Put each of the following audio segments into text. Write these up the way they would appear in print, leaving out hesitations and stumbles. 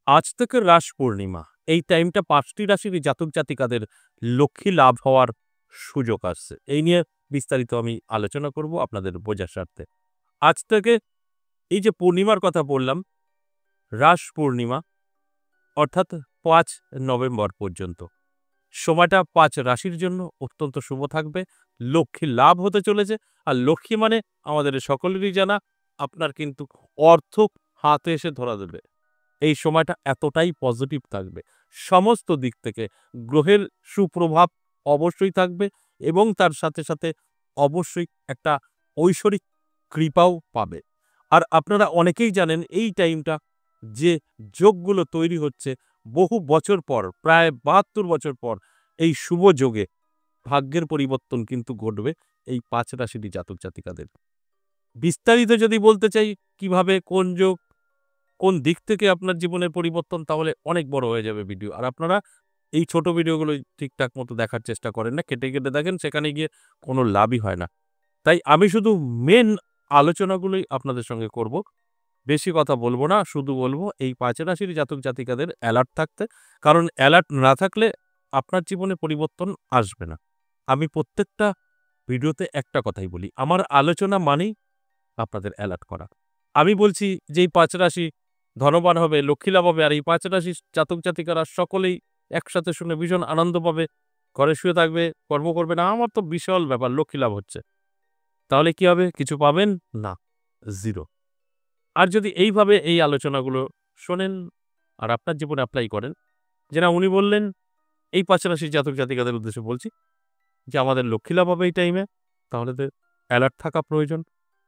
আজ থেকে রাস পূর্ণিমা। এই টাইমটা ৫ টি রাশিরই জাতক জাতিকাদের লক্ষ্মী লাভ হওয়ার সুযোগ আসছে। এই নিয়ে বিস্তারিত আমি আলোচনা করব আপনাদের বোঝার স্বার্থে। আজ থেকে এই যে পূর্ণিমার কথা বললাম, রাস পূর্ণিমা অর্থাৎ ৫ নভেম্বর পর্যন্ত। সময়টা ৫ রাশির জন্য অত্যন্ত শুভ থাকবে। লক্ষ্মী লাভ হতে চলেছে। আর লক্ষ্মী মানে আমাদের সকলেরই জানা, আপনার কিন্তু অর্থ হাতে এসে ধরা দেবে। এই সময়টা এতটাই পজিটিভ থাকবে। সমস্ত দিক থেকে গ্রহের সুপ্রভাব অবশ্যই থাকবে এবং তার সাথে, সাথে অবশ্যই একটা ঐশ্বরিক কৃপাও পাবে। আর আপনারা অনেকেই জানেন এই টাইমটা যে যোগগুলো তৈরি হচ্ছে বহু বছর পর, প্রায় ৭২ বছর পর এই শুভ যোগে ভাগ্যের পরিবর্তন কিন্তু ঘটবে এই ৫ রাশিরই জাতক জাতিকাদের। বিস্তারিত যদি বলতে চাই কিভাবে কোন যোগ কোন দিক থেকে আপনার জীবনের পরিবর্তন, তাহলে অনেক বড় হয়ে যাবে ভিডিও। আর আপনারা এই ছোট ভিডিওগুলো ঠিকঠাক মতো দেখার চেষ্টা করেন না, কেটে কেটে দেখেন, সেখানে গিয়ে কোনো লাভই হয় না। তাই আমি শুধু মেন আলোচনাগুলোই আপনাদের সঙ্গে করব। বেশি কথা বলবো না, শুধু বলবো এই ৫ রাশির জাতক জাতিকাদের অ্যালার্ট থাকতে। কারণ অ্যালার্ট না থাকলে আপনার জীবনে পরিবর্তন আসবে না। আমি প্রত্যেকটা ভিডিওতে একটা কথাই বলি, আমার আলোচনা মানেই আপনাদের অ্যালার্ট করা। আমি বলছি যে এই ৫ রাশি ধনবান হবে, লক্ষ্মী লাভ হবে, আর এই ৫ রাশির জাতক জাতিকারা সকলেই একসাথে শুনে ভীষণ আনন্দ পাবে, ঘরে শুয়ে থাকবে, কর্ম করবে না। আমার তো বিশাল ব্যাপার, লক্ষ্মী লাভ হচ্ছে। তাহলে কি হবে? কিছু পাবেন না, জিরো। আর যদি এইভাবে এই আলোচনাগুলো শোনেন আর আপনার জীবনে অ্যাপ্লাই করেন, যেটা উনি বললেন, এই ৫ রাশির জাতক জাতিকাদের উদ্দেশ্যে বলছি যে আমাদের লক্ষ্মী লাভ হবে এই টাইমে, তাহলে তো অ্যালার্ট থাকা প্রয়োজন।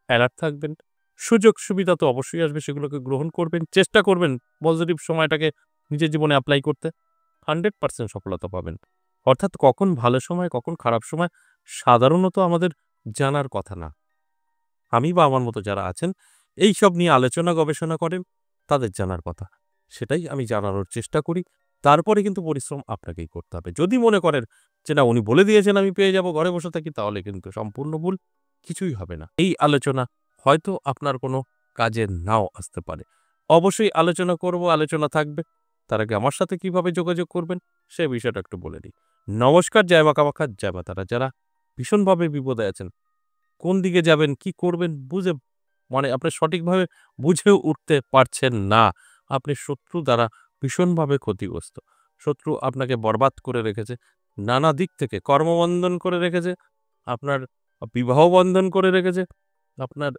অ্যালার্ট থাকবেন, সুযোগ সুবিধা তো অবশ্যই আসবে, সেগুলোকে গ্রহণ করবেন, চেষ্টা করবেন পজিটিভ সময়টাকে নিজের জীবনে অ্যাপ্লাই করতে। 100% সফলতা পাবেন। অর্থাৎ কখন ভালো সময়, কখন খারাপ সময় সাধারণত আমাদের জানার কথা না। আমি বা আমার মতো যারা আছেন এইসব নিয়ে আলোচনা গবেষণা করেন, তাদের জানার কথা। সেটাই আমি জানানোর চেষ্টা করি। তারপরে কিন্তু পরিশ্রম আপনাকেই করতে হবে। যদি মনে করেন যে না উনি বলে দিয়েছেন আমি পেয়ে যাব, ঘরে বসে থাকি, তাহলে কিন্তু সম্পূর্ণ ভুল, কিছুই হবে না। এই আলোচনা হয়তো আপনার কোনো কাজে নাও আসতে পারে। অবশ্যই আলোচনা করব, আলোচনা থাকবে। তার আগে আমার সাথে কিভাবে যোগাযোগ করবেন সে বিষয়টা একটু বলে দিই। নমস্কার, জয় মা কামাখ্যা, জয় মা তারা। যারা ভীষণভাবে বিপদে আছেন, কোন দিকে যাবেন, কি করবেন আপনি সঠিকভাবে বুঝে উঠতে পারছেন না। আপনি শত্রু দ্বারা ভীষণভাবে ক্ষতিগ্রস্ত। শত্রু আপনাকে বরবাদ করে রেখেছে। নানা দিক থেকে কর্মবন্ধন করে রেখেছে, আপনার বিবাহ বন্ধন করে রেখেছে, আপনার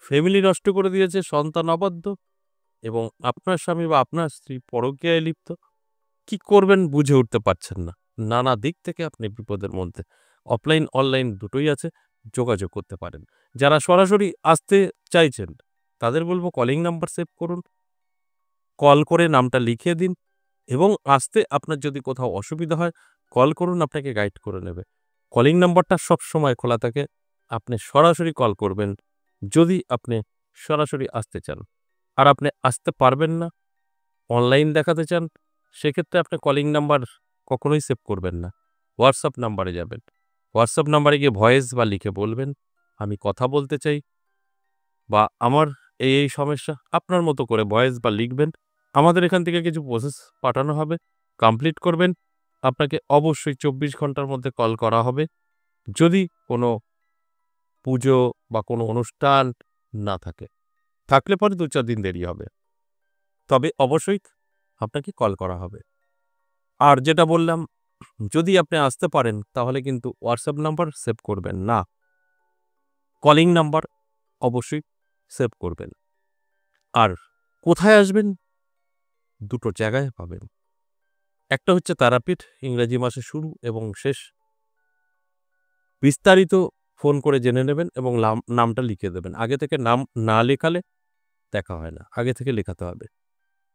ফ্যামিলি নষ্ট করে দিয়েছে, সন্তান অবাধ্য, এবং আপনার স্বামী বা আপনার স্ত্রী পরকীয়ায় লিপ্ত। কি করবেন বুঝে উঠতে পারছেন না। নানা দিক থেকে আপনি বিপদের মধ্যে। অফলাইন, অনলাইন দুটোই আছে, যোগাযোগ করতে পারেন। যারা সরাসরি আসতে চাইছেন, তাদের বলব কলিং নাম্বার সেভ করুন। কল করে নামটা লিখিয়ে দিন এবং আসতে আপনার যদি কোথাও অসুবিধা হয়, কল করুন, আপনাকে গাইড করে নেবে। কলিং নাম্বারটা সবসময় খোলা থাকে। আপনি সরাসরি কল করবেন যদি আপনি সরাসরি আসতে চান। আর আপনি আসতে পারবেন না, অনলাইন দেখাতে চান, সেক্ষেত্রে আপনি কলিং নাম্বার কখনোই সেভ করবেন না। হোয়াটসঅ্যাপ নাম্বারে যাবেন। হোয়াটসঅ্যাপ নাম্বারে গিয়ে ভয়েস বা লিখে বলবেন, আমি কথা বলতে চাই বা আমার এই সমস্যা, আপনার মতো করে ভয়েস বা লিখবেন। আমাদের এখান থেকে কিছু প্রসেস পাঠানো হবে, কমপ্লিট করবেন। আপনাকে অবশ্যই ২৪ ঘন্টার মধ্যে কল করা হবে। যদি কোনো পুজো বা কোনো অনুষ্ঠান না থাকে, থাকলে পরে ২-৪ দিন দেরি হবে। তবে অবশ্যই আপনাকে কল করা হবে। আর যেটা বললাম, যদি আপনি আসতে পারেন তাহলে কিন্তু হোয়াটসঅ্যাপ নাম্বার সেভ করবেন না। কলিং নাম্বার অবশ্যই সেভ করবেন। আর কোথায় আসবেন? দুটো জায়গায় পাবেন। একটা হচ্ছে তারাপীঠ, ইংরেজি মাসের শুরু এবং শেষ। বিস্তারিত ফোন করে জেনে নেবেন এবং নামটা লিখে দেবেন। আগে থেকে নাম না লেখালে দেখা হয় না, আগে থেকে লেখাতে হবে।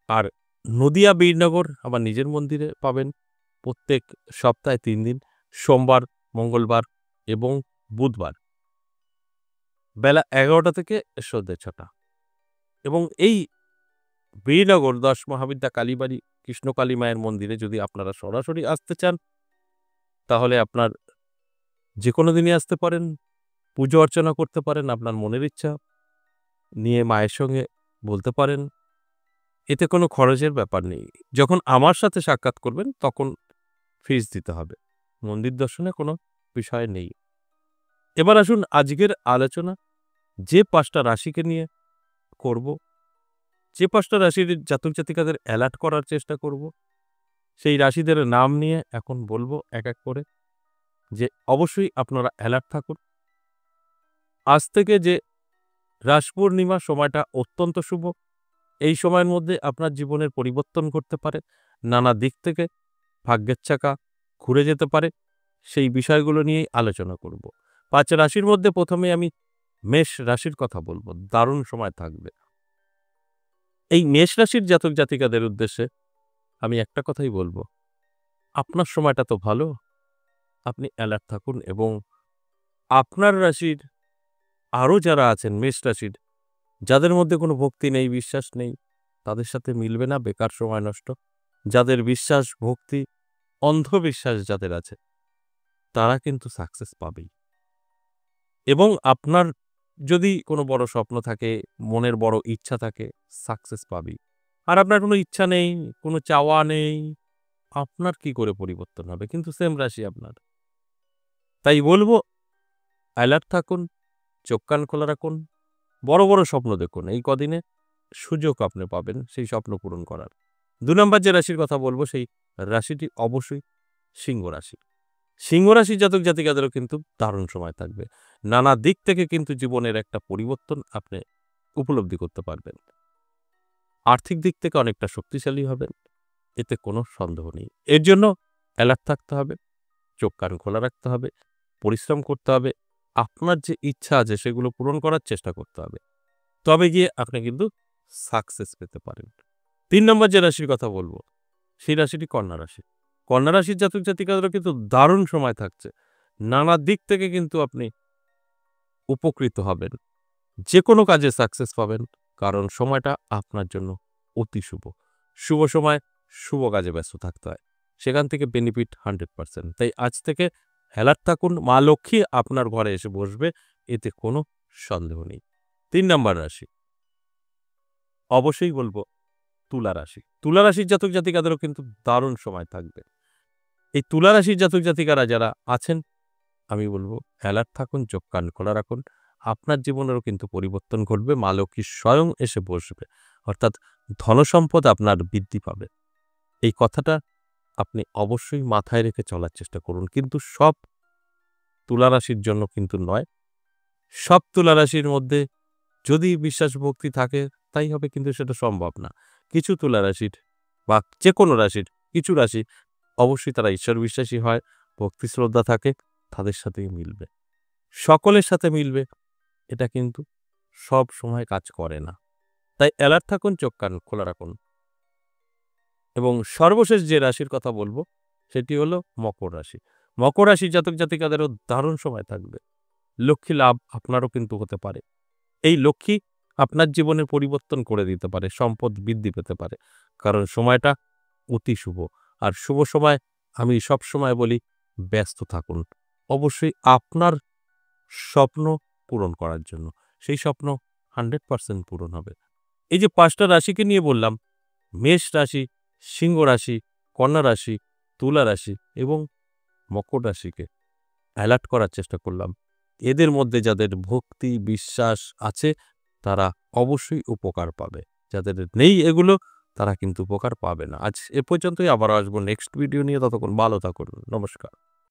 আর নদিয়া বীরনগর আমার নিজের মন্দিরে পাবেন প্রত্যেক সপ্তাহে ৩ দিন, সোমবার, মঙ্গলবার এবং বুধবার, বেলা ১১টা থেকে সন্ধ্যে ৬টা। এবং এই বীরনগর ১০ মহাবিদ্যা কালীবাড়ি কৃষ্ণকালী মায়ের মন্দিরে যদি আপনারা সরাসরি আসতে চান, তাহলে আপনার যে কোনো দিনই আসতে পারেন, পুজো অর্চনা করতে পারেন, আপনার মনের ইচ্ছা নিয়ে মায়ের সঙ্গে বলতে পারেন, এতে কোনো খরচের ব্যাপার নেই। যখন আমার সাথে সাক্ষাৎ করবেন তখন ফিস দিতে হবে। মন্দির দর্শনে কোনো বিষয় নেই। এবার আসুন আজকের আলোচনা যে ৫টা রাশিকে নিয়ে করব, যে ৫টা রাশির জাতক জাতিকাদের অ্যালার্ট করার চেষ্টা করব, সেই রাশিদের নাম নিয়ে এখন বলব এক, এক করে যে অবশ্যই আপনারা অ্যালার্ট থাকুন। আজ থেকে যে রাস পূর্ণিমা সময়টা অত্যন্ত শুভ। এই সময়ের মধ্যে আপনার জীবনের পরিবর্তন করতে পারে। নানা দিক থেকে ভাগ্যের চাকা ঘুরে যেতে পারে। সেই বিষয়গুলো নিয়েই আলোচনা করব। ৫ রাশির মধ্যে ১ম এ আমি মেষ রাশির কথা বলব। দারুণ সময় থাকবে। এই মেষ রাশির জাতক জাতিকাদের উদ্দেশ্যে আমি একটা কথাই বলব। আপনার সময়টা তো ভালো। আপনি অ্যালার্ট থাকুন এবং আপনার রাশির আরও যারা আছেন মেষ রাশির, যাদের মধ্যে কোনো ভক্তি নেই, বিশ্বাস নেই, তাদের সাথে মিলবে না, বেকার সময় নষ্ট। যাদের বিশ্বাস, ভক্তি, অন্ধবিশ্বাস যাদের আছে, তারা কিন্তু সাকসেস পাবেই। এবং আপনার যদি কোনো বড় স্বপ্ন থাকে, মনের বড় ইচ্ছা থাকে, সাকসেস পাবেই। আর আপনার কোনো ইচ্ছা নেই, কোনো চাওয়া নেই, আপনার কি করে পরিবর্তন হবে? কিন্তু সেম রাশি আপনার। তাই বলব অ্যালার্ট থাকুন, চোখ কান খোলা রাখুন, বড়, বড় স্বপ্ন দেখুন। এই কদিনে সুযোগ আপনি পাবেন সেই স্বপ্ন পূরণ করার। ২ নম্বর যে রাশির কথা বলব সেই রাশিটি অবশ্যই সিংহ রাশি। সিংহ রাশির জাতক জাতিকাদেরও কিন্তু দারুণ সময় থাকবে। নানা দিক থেকে কিন্তু জীবনের একটা পরিবর্তন আপনি উপলব্ধি করতে পারবেন। আর্থিক দিক থেকে অনেকটা শক্তিশালী হবেন। এতে কোনো সন্দেহ নেই। এর জন্য অ্যালার্ট থাকতে হবে, চোখ কান খোলা রাখতে হবে, পরিশ্রম করতে হবে। আপনার যে ইচ্ছা আছে সেগুলো পূরণ করার চেষ্টা করতে হবে। তবে গিয়ে আপনি কিন্তু সাকসেস পেতে পারেন। ৩ নম্বর যে রাশির কথা বলব, সেই রাশিটি কন্যা রাশি। কন্যা রাশির জাতক জাতিকাদেরও কিন্তু দারুণ সময় থাকছে। নানা দিক থেকে কিন্তু আপনি উপকৃত হবেন। যেকোনো কাজে সাকসেস পাবেন। কারণ সময়টা আপনার জন্য অতি শুভ। শুভ সময় শুভ কাজে ব্যস্ত থাকতে হয়। সেখান থেকে বেনিফিট 100%। তাই আজ থেকে অ্যালার্ট থাকুন। মা লক্ষ্মী আপনার ঘরে এসে বসবে। এতে কোনো সন্দেহ নেই। ৩ নম্বর রাশি। অবশ্যই বলব তুলা রাশি। তুলা রাশির জাতক জাতিকাদেরও কিন্তু দারুণ সময় থাকবে। এই তুলা রাশির জাতক জাতিকারা যারা আছেন, আমি বলব অ্যালার্ট থাকুন, চোখ কান খোলা রাখুন। আপনার জীবনেরও কিন্তু পরিবর্তন ঘটবে। মা লক্ষ্মী স্বয়ং এসে বসবে। অর্থাৎ ধনসম্পদ আপনার বৃদ্ধি পাবে। এই কথাটা আপনি অবশ্যই মাথায় রেখে চলার চেষ্টা করুন। কিন্তু সব তুলা রাশির জন্য কিন্তু নয়। সব তুলা রাশির মধ্যে যদি বিশ্বাস ভক্তি থাকে তাই হবে, কিন্তু সেটা সম্ভব না। কিছু তুলা রাশির বা যেকোনো রাশির কিছু রাশি অবশ্যই তারা ঈশ্বর বিশ্বাসী হয়, ভক্তি শ্রদ্ধা থাকে, তাদের সাথেই মিলবে। সকলের সাথে মিলবে এটা কিন্তু সব সময় কাজ করে না। তাই অ্যালার্ট থাকুন, চোখ কান খোলা রাখুন। এবং সর্বশেষ যে রাশির কথা বলব সেটি হলো মকর রাশি। মকর রাশির জাতক জাতিকাদেরও দারুণ সময় থাকবে। লক্ষ্মী লাভ আপনারও কিন্তু হতে পারে। এই লক্ষ্মী আপনার জীবনের পরিবর্তন করে দিতে পারে, সম্পদ বৃদ্ধি পেতে পারে। কারণ সময়টা অতি শুভ। আর শুভ সময় আমি সবসময় বলি ব্যস্ত থাকুন। অবশ্যই আপনার স্বপ্ন পূরণ করার জন্য। সেই স্বপ্ন 100% পূরণ হবে। এই যে ৫টা রাশিকে নিয়ে বললাম, মেষ রাশি, সিংহ রাশি, কন্যা রাশি, তুলা রাশি এবং মকর রাশিকে অ্যালার্ট করার চেষ্টা করলাম। এদের মধ্যে যাদের ভক্তি, বিশ্বাস আছে তারা অবশ্যই উপকার পাবে। যাদের নেই এগুলো তারা কিন্তু উপকার পাবে না। আজ এ পর্যন্তই, আবারও আসবো নেক্সট ভিডিও নিয়ে। ততক্ষণ ভালো থাকুন। নমস্কার।